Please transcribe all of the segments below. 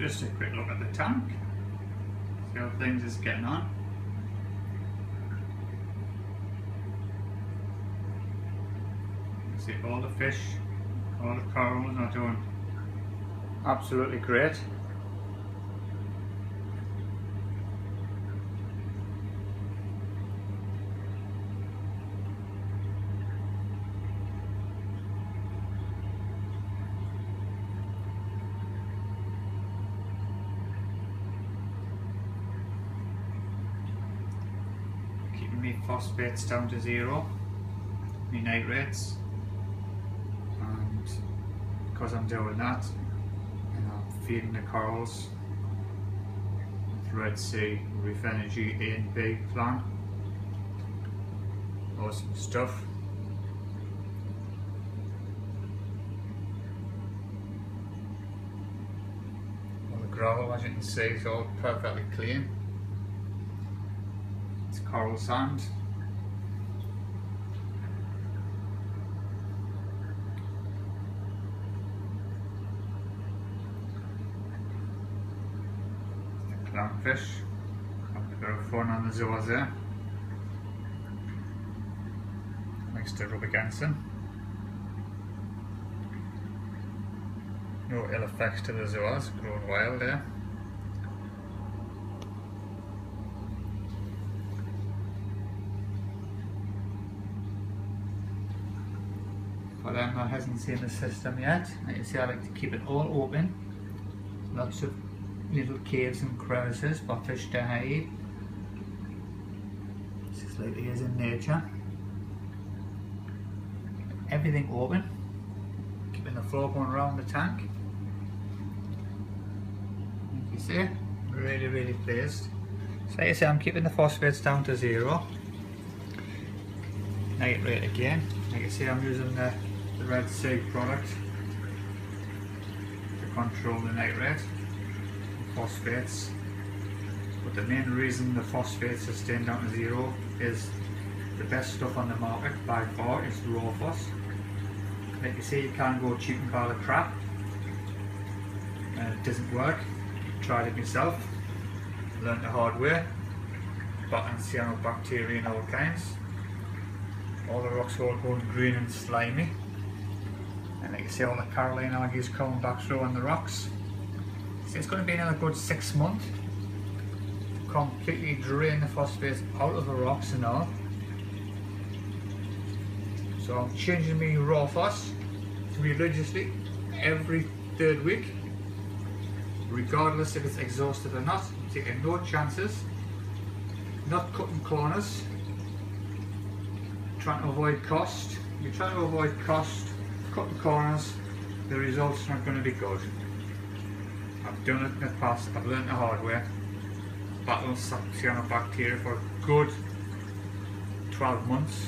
Just a quick look at the tank, see how things is getting on. See all the fish, all the corals are doing absolutely great. Keeping my phosphates down to 0, my nitrates. Because I'm doing that, and I'm feeding the corals with Red Sea Reef Energy A and B plan. Awesome stuff. All the gravel, as you can see, is all perfectly clean. It's coral sand. Clownfish, having a bit of fun on the zoas there. Likes to rub against them. No ill effects to the zoas, growing wild there. For them that hasn't seen the system yet, like you see, I like to keep it all open. Lots of little caves and crevices for fish to hide, just like it is in nature. Everything open, keeping the flow going around the tank. You see, really pleased. So like I say, I'm keeping the phosphates down to 0. Nitrate again. Like I say, I'm using the Red Sea product to control the nitrate. Phosphates, but the main reason the phosphates are staying down to 0 is the best stuff on the market by far is raw phos. Like you see, you can't go cheap and buy the crap, and it doesn't work. Tried it myself, learned the hard way, battling cyanobacteria and all kinds. All the rocks all going green and slimy, and like you see, all the coralline algae is coming back through on the rocks. It's going to be another good 6 months to completely drain the phosphates out of the rocks and all. So I'm changing my raw phos religiously every 3rd week, regardless if it's exhausted or not. I'm taking no chances, not cutting corners, trying to avoid cost. If you're trying to avoid cost, cutting corners, the results aren't going to be good. I've done it in the past, I've learned the hard way. Battled cyanobacteria for a good 12 months.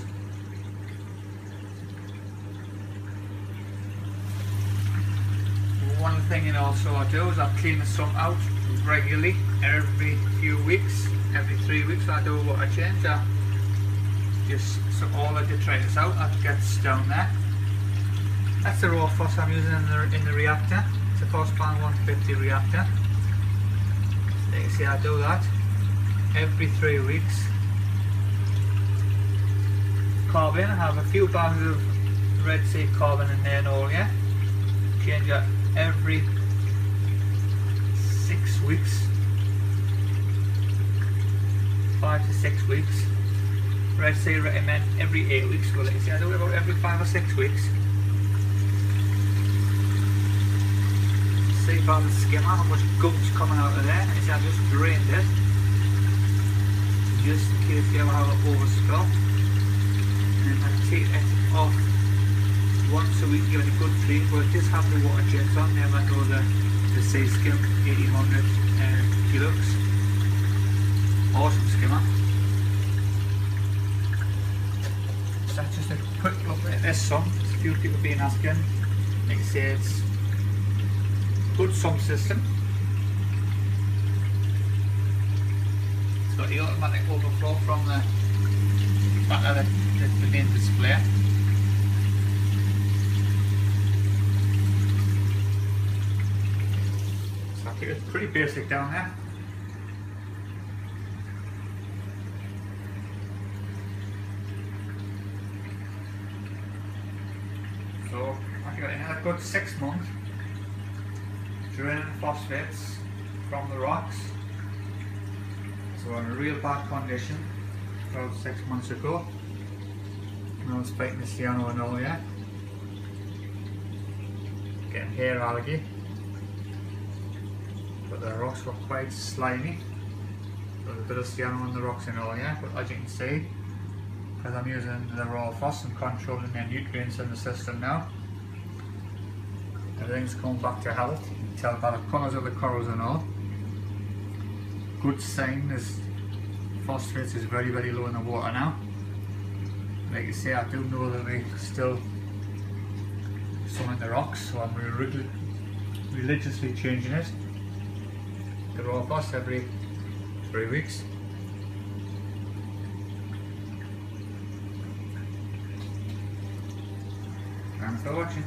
One thing also I do is I clean the sump out regularly, every few weeks, every 3 weeks I do what I change. I just suck all the detritus out that gets down there. That's the raw phos I'm using in the reactor. It's a Phospan 150 reactor. So you can see I do that every 3 weeks. Carbon, I have a few bags of Red Sea carbon in there and all, yeah. Change that every 6 weeks. 5 to 6 weeks. Red Sea recommend every 8 weeks. Well, like you see, I do it about every 5 or 6 weeks. See by the skimmer how much gump's coming out of there. And I just drained it, just in case you ever have an overspill. And then I take it off once a week, give it a good clean, but just have the water jets on there, like all the sea skim 1800 Deluxe. Awesome skimmer. So that's just a quick look at this sump. There's a few people been asking. Like I say, it's good sump system. It's got the automatic overflow from the back of the main display. So I it's pretty basic down there. So I've got another good 6 months draining phosphates from the rocks. So in a real bad condition about 6 months ago. I was fighting the cyano and all, yeah. Getting hair algae. But the rocks were quite slimy. There was a bit of cyano on the rocks and all, yeah. But as you can see, because I'm using the raw phos and controlling the nutrients in the system now, everything's coming back to health. You can tell by the colours of the corals and all. Good sign is phosphates is very, very low in the water now. Like I say, I do know that we still some in the rocks, so I'm religiously changing it. The raw phos every 3 weeks. Thanks for watching.